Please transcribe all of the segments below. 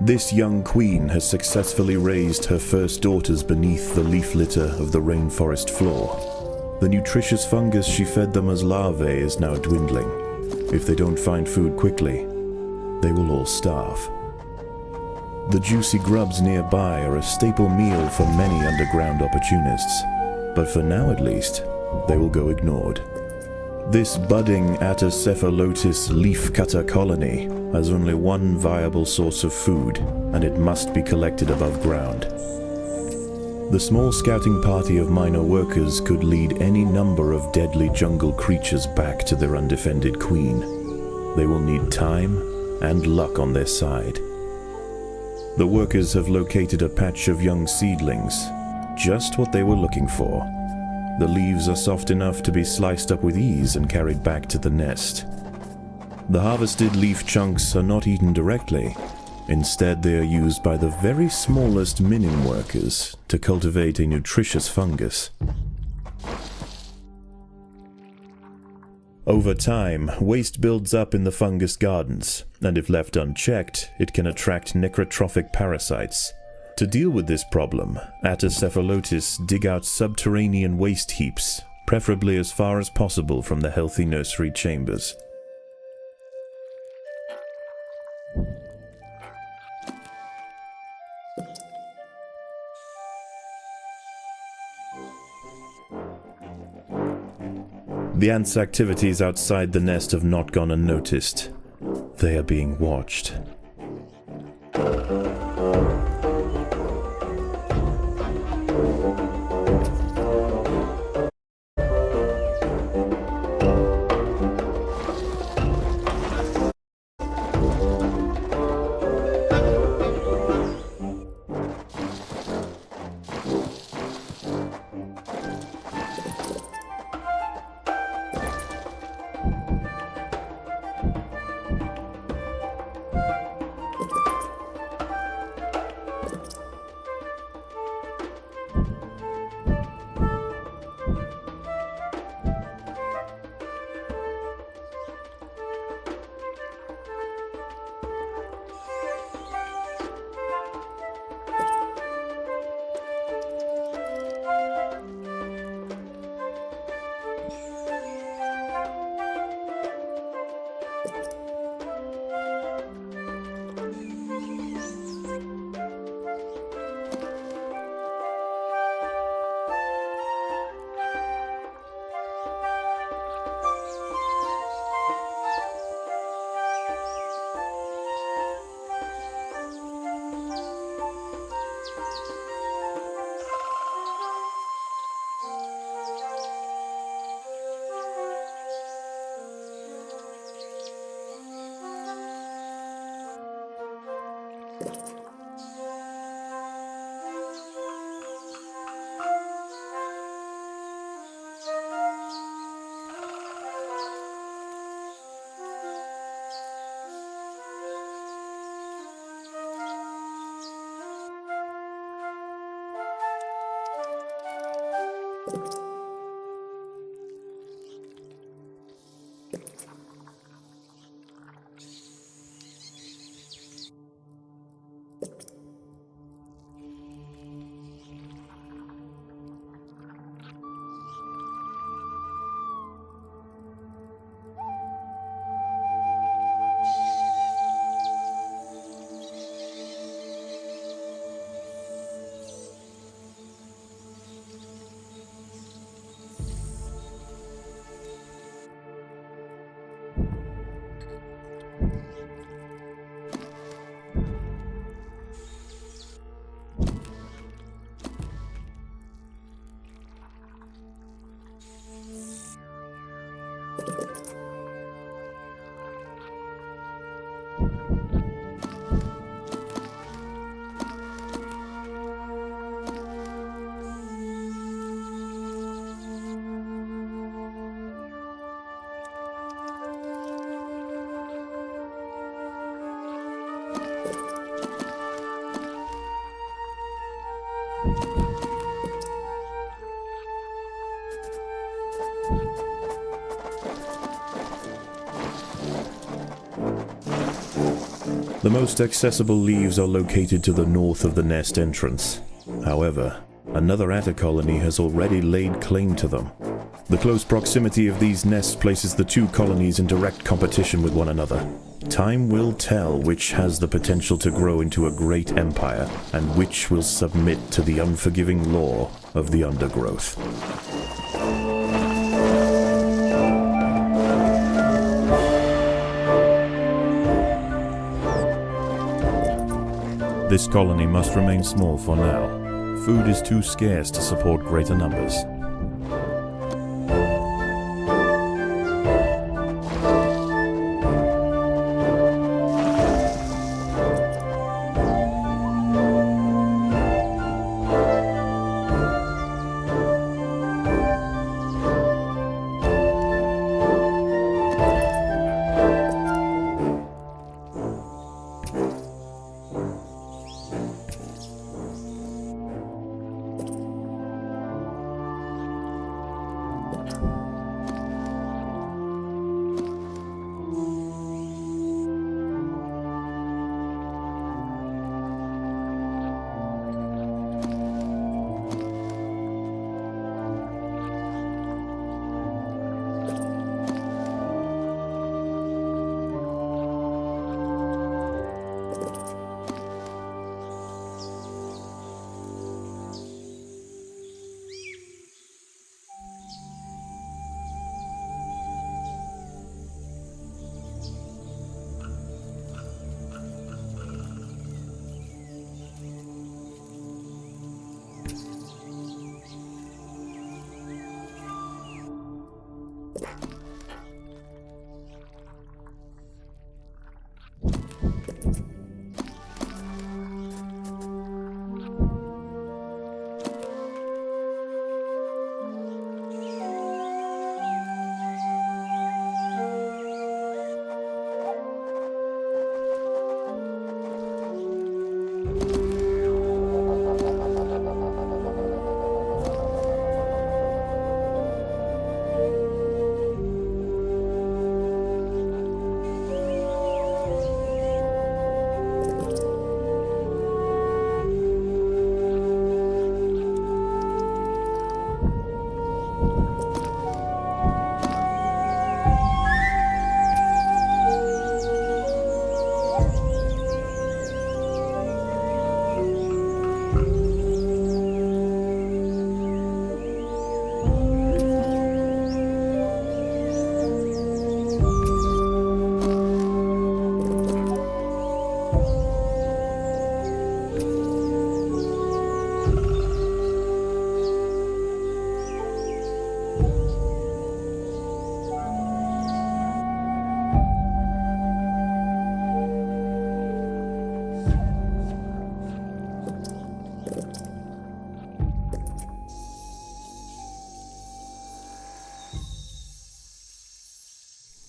This young queen has successfully raised her first daughters beneath the leaf litter of the rainforest floor. The nutritious fungus she fed them as larvae is now dwindling. If they don't find food quickly, they will all starve. The juicy grubs nearby are a staple meal for many underground opportunists, but for now at least, they will go ignored. This budding Atacephalotus leafcutter colony has only one viable source of food, and it must be collected above ground. The small scouting party of minor workers could lead any number of deadly jungle creatures back to their undefended queen. They will need time and luck on their side. The workers have located a patch of young seedlings, just what they were looking for. The leaves are soft enough to be sliced up with ease and carried back to the nest. The harvested leaf chunks are not eaten directly. Instead, they are used by the very smallest Minim workers to cultivate a nutritious fungus. Over time, waste builds up in the fungus gardens, and if left unchecked, it can attract necrotrophic parasites. To deal with this problem, Atacephalotus dig out subterranean waste heaps, preferably as far as possible from the healthy nursery chambers. The ants' activities outside the nest have not gone unnoticed. They are being watched. The most accessible leaves are located to the north of the nest entrance. However, another atta colony has already laid claim to them. The close proximity of these nests places the two colonies in direct competition with one another. Time will tell which has the potential to grow into a great empire, and which will submit to the unforgiving law of the Undergrowth. This colony must remain small for now. Food is too scarce to support greater numbers.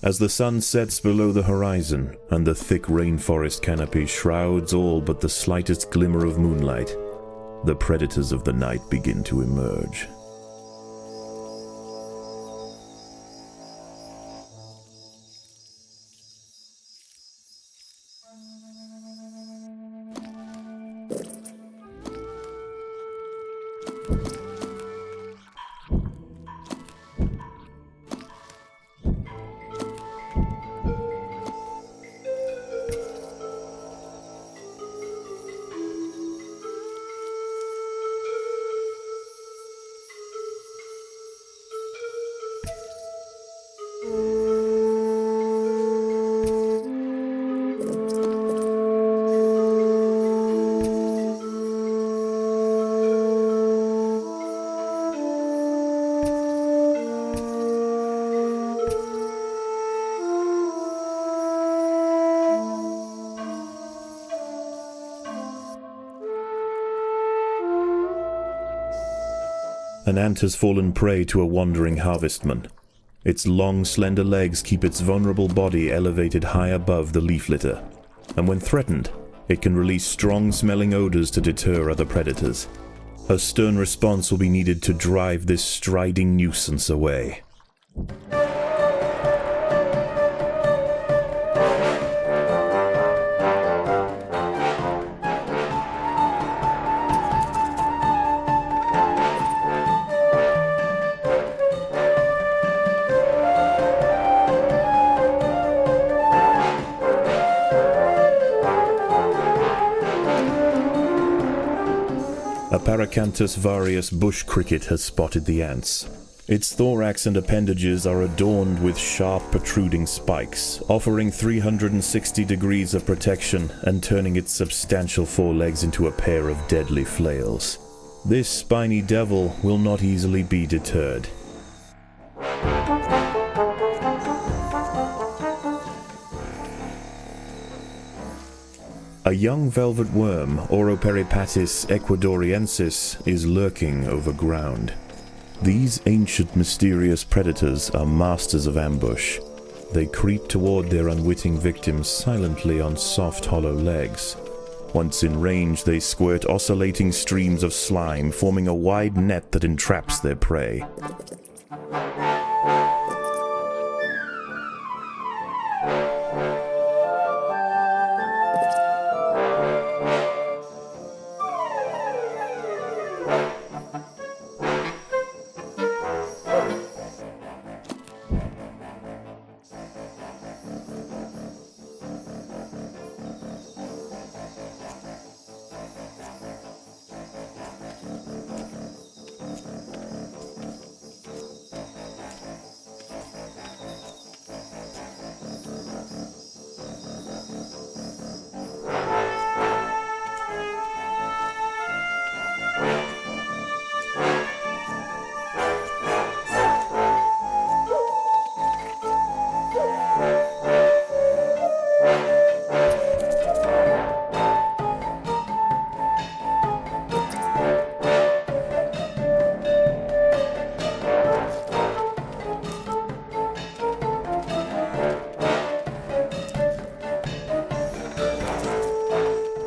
As the sun sets below the horizon, and the thick rainforest canopy shrouds all but the slightest glimmer of moonlight, the predators of the night begin to emerge. An ant has fallen prey to a wandering harvestman. Its long, slender legs keep its vulnerable body elevated high above the leaf litter, and when threatened, it can release strong-smelling odors to deter other predators. A stern response will be needed to drive this striding nuisance away. A Paracanthus varius bush cricket has spotted the ants. Its thorax and appendages are adorned with sharp protruding spikes, offering 360 degrees of protection and turning its substantial forelegs into a pair of deadly flails. This spiny devil will not easily be deterred. A young velvet worm, Oroperipatis ecuadoriensis, is lurking overground. These ancient mysterious predators are masters of ambush. They creep toward their unwitting victims silently on soft, hollow legs. Once in range, they squirt oscillating streams of slime, forming a wide net that entraps their prey.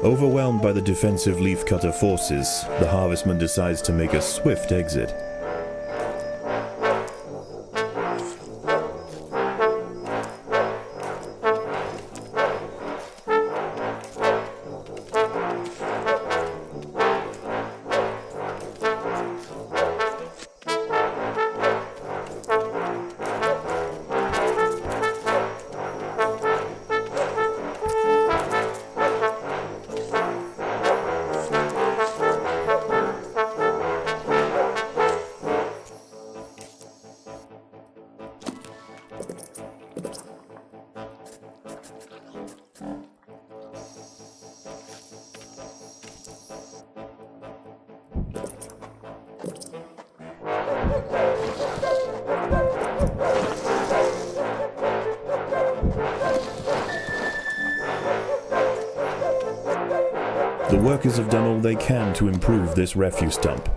Overwhelmed by the defensive leafcutter forces, the harvestman decides to make a swift exit. The workers have done all they can to improve this refuse dump.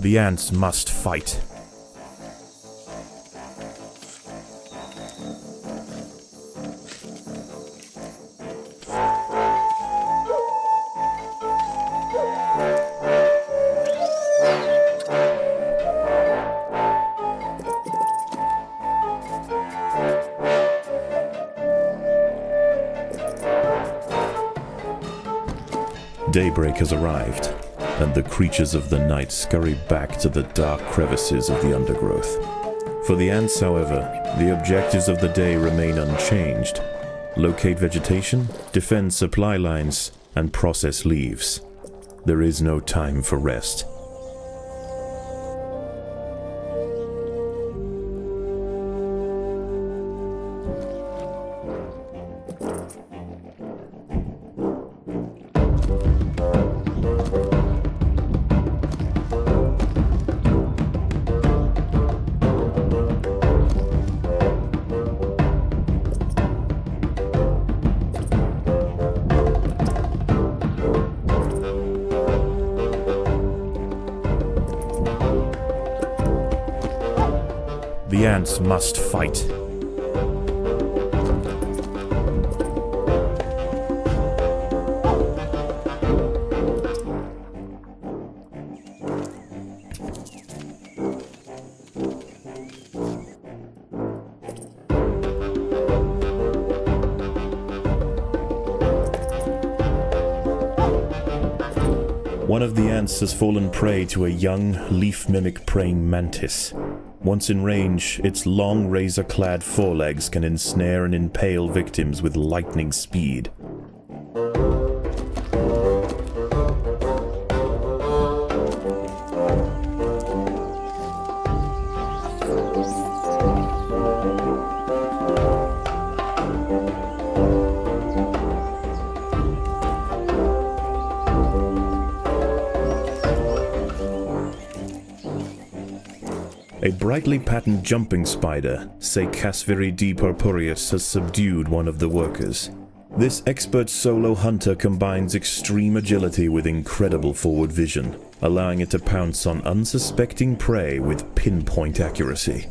The ants must fight. Daybreak has arrived, and the creatures of the night scurry back to the dark crevices of the undergrowth. For the ants, however, the objectives of the day remain unchanged. Locate vegetation, defend supply lines, and process leaves. There is no time for rest. The ants must fight. One of the ants has fallen prey to a young, leaf-mimic praying mantis. Once in range, its long razor-clad forelegs can ensnare and impale victims with lightning speed. A brightly patterned jumping spider, Casviri D. purpureus, has subdued one of the workers. This expert solo hunter combines extreme agility with incredible forward vision, allowing it to pounce on unsuspecting prey with pinpoint accuracy.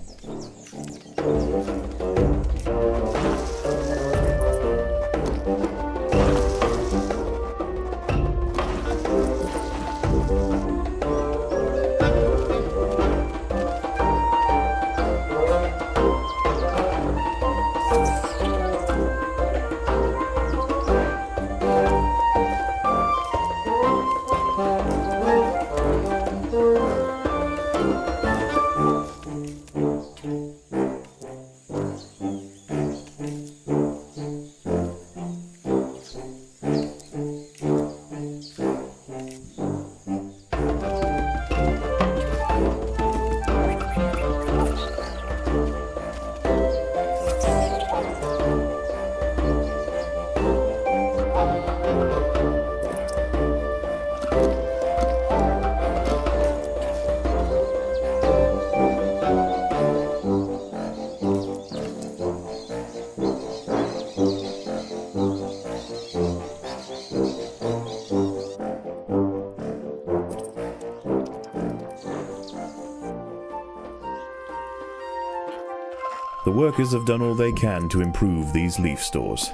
The workers have done all they can to improve these leaf stores.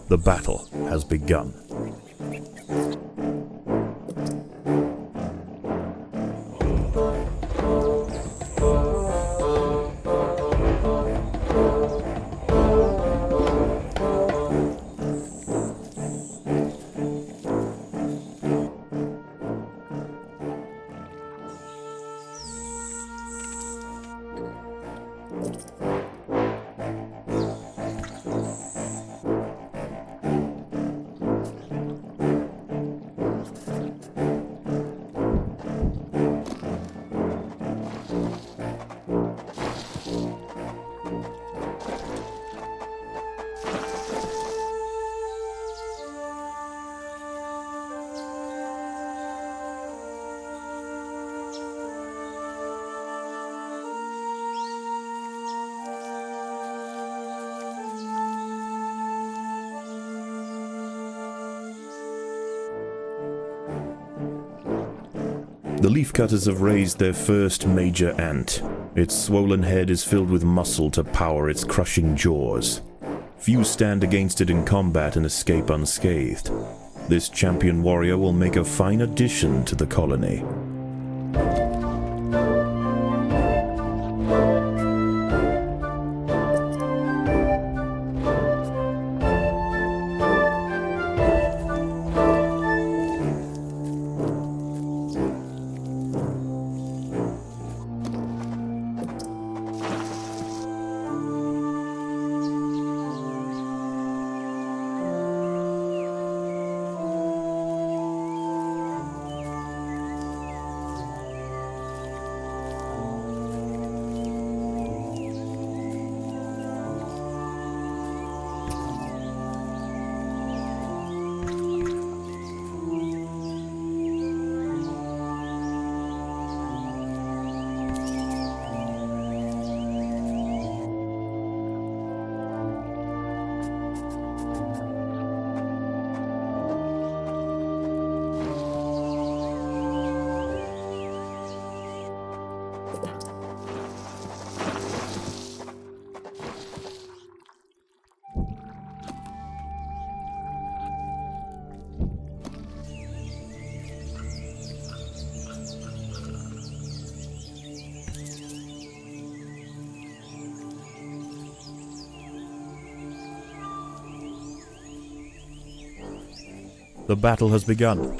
The battle has begun. The leafcutters have raised their first major ant. Its swollen head is filled with muscle to power its crushing jaws. Few stand against it in combat and escape unscathed. This champion warrior will make a fine addition to the colony. The battle has begun.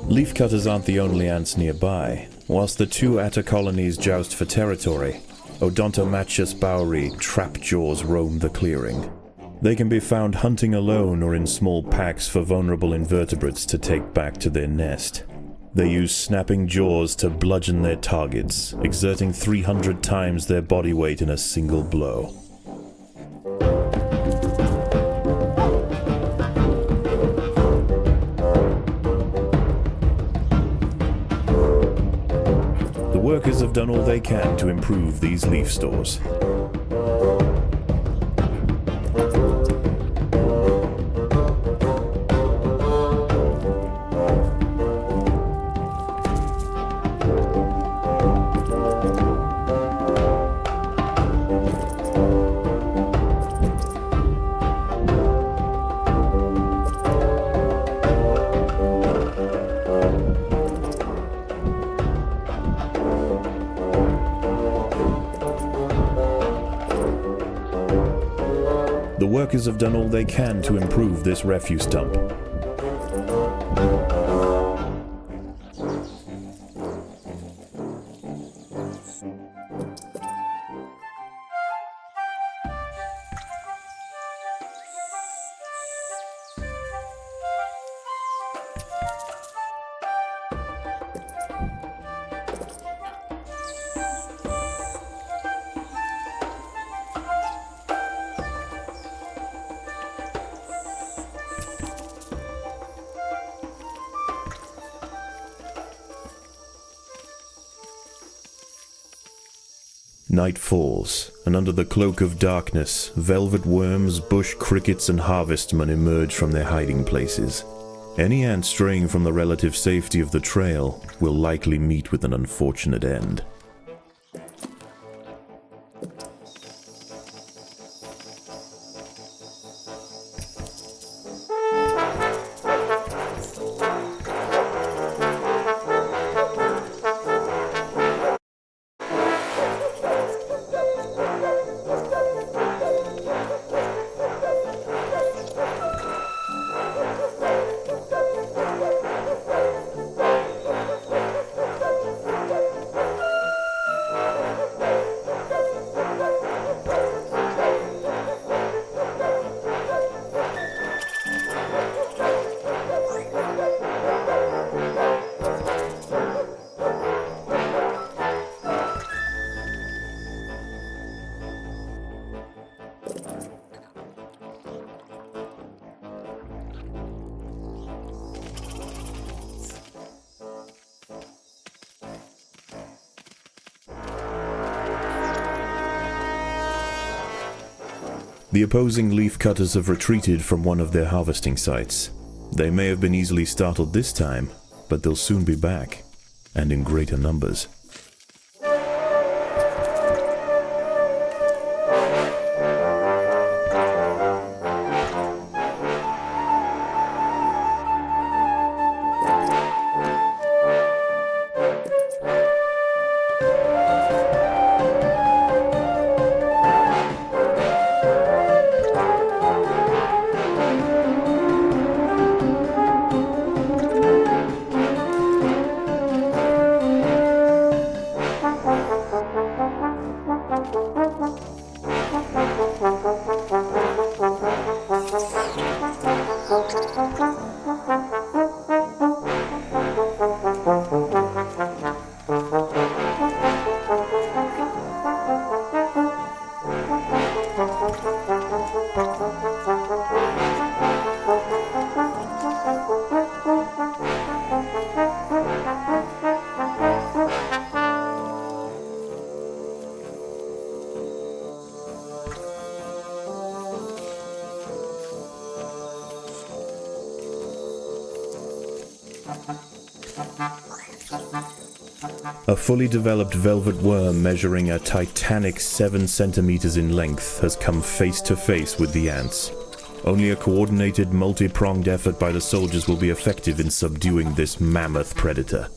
Leafcutters aren't the only ants nearby. Whilst the two atta colonies joust for territory, Odontomachus bowery trapjaws roam the clearing. They can be found hunting alone or in small packs for vulnerable invertebrates to take back to their nest. They use snapping jaws to bludgeon their targets, exerting 300 times their body weight in a single blow. The workers have done all they can to improve these leaf stores. The workers have done all they can to improve this refuse dump. Night falls, and under the cloak of darkness, velvet worms, bush crickets, and harvestmen emerge from their hiding places. Any ant straying from the relative safety of the trail will likely meet with an unfortunate end. The opposing leafcutters have retreated from one of their harvesting sites. They may have been easily startled this time, but they'll soon be back, and in greater numbers. A fully developed velvet worm measuring a titanic 7 centimeters in length has come face to face with the ants. Only a coordinated, multi-pronged effort by the soldiers will be effective in subduing this mammoth predator.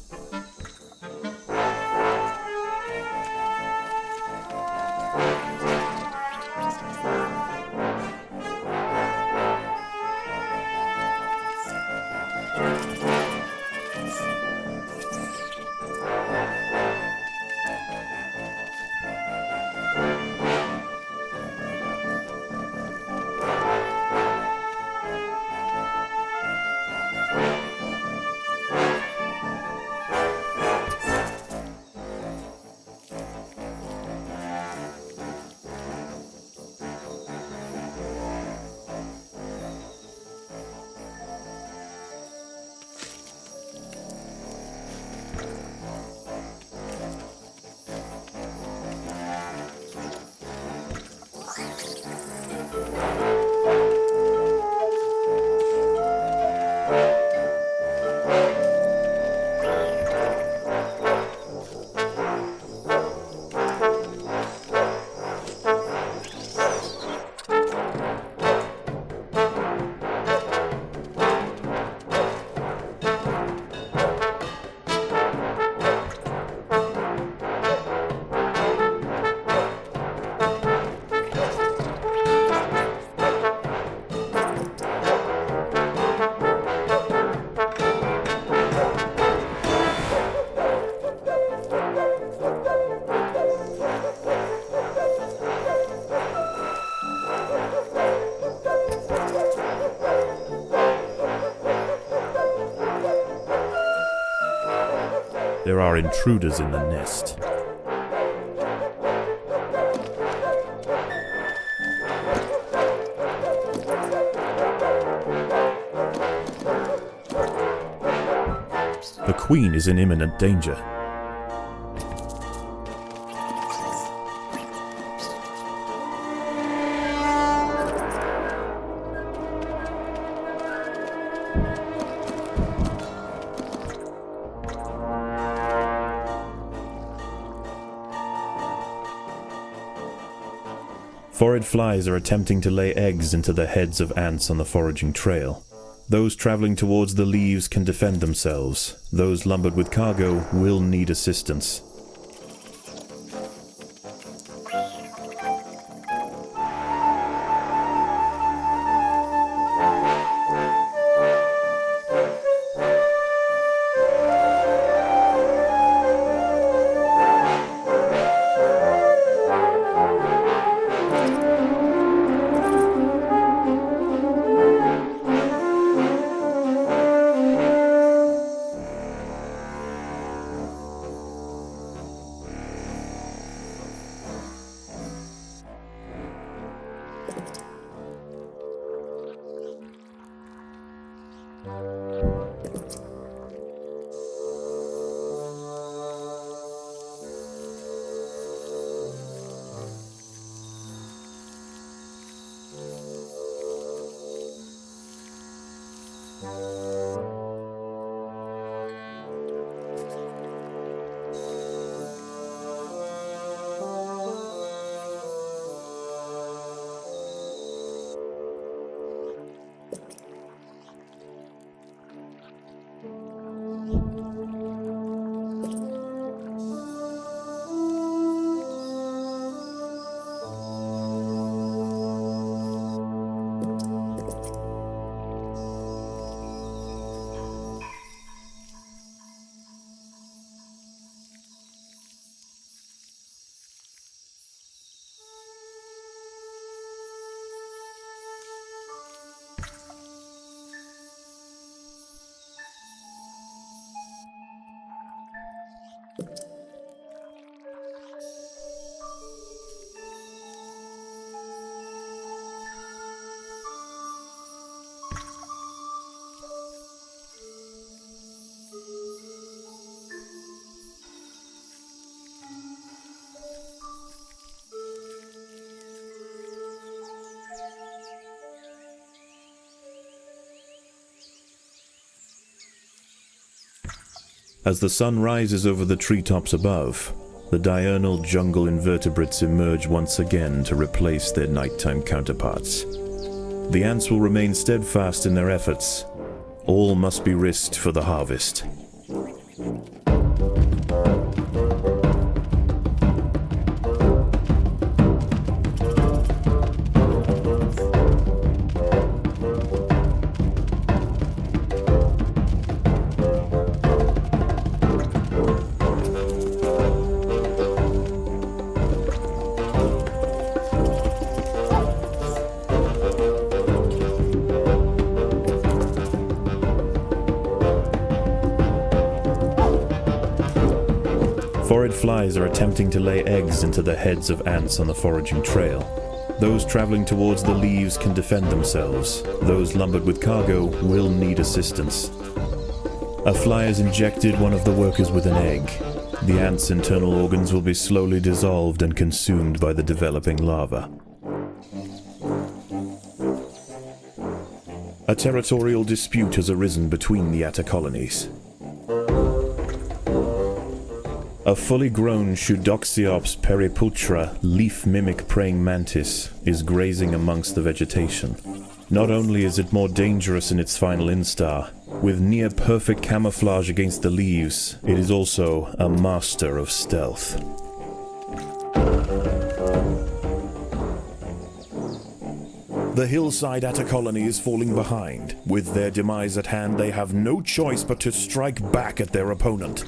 There are intruders in the nest. The queen is in imminent danger. Phorid flies are attempting to lay eggs into the heads of ants on the foraging trail. Those traveling towards the leaves can defend themselves. Those lumbered with cargo will need assistance. As the sun rises over the treetops above, the diurnal jungle invertebrates emerge once again to replace their nighttime counterparts. The ants will remain steadfast in their efforts. All must be risked for the harvest. Phorid flies are attempting to lay eggs into the heads of ants on the foraging trail. Those traveling towards the leaves can defend themselves. Those lumbered with cargo will need assistance. A fly has injected one of the workers with an egg. The ant's internal organs will be slowly dissolved and consumed by the developing larva. A territorial dispute has arisen between the atta colonies. A fully grown Pseudoxiops periputra leaf-mimic praying mantis is grazing amongst the vegetation. Not only is it more dangerous in its final instar, with near-perfect camouflage against the leaves, it is also a master of stealth. The hillside atta colony is falling behind. With their demise at hand, they have no choice but to strike back at their opponent.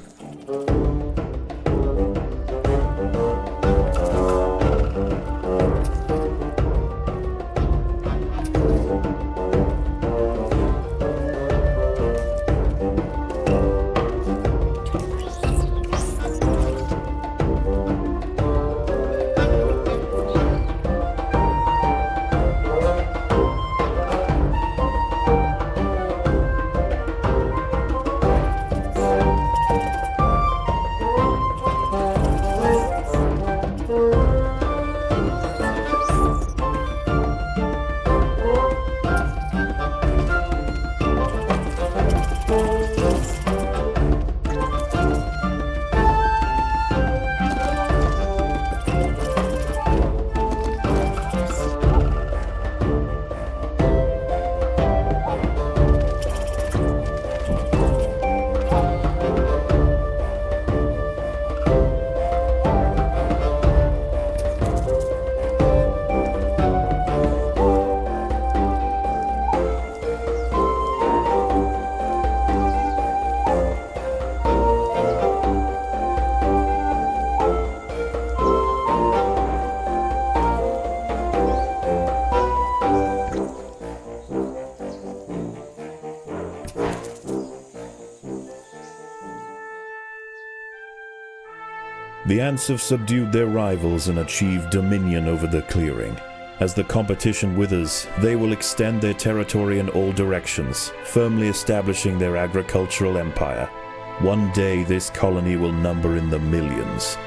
The ants have subdued their rivals and achieved dominion over the clearing. As the competition withers, they will extend their territory in all directions, firmly establishing their agricultural empire. One day this colony will number in the millions.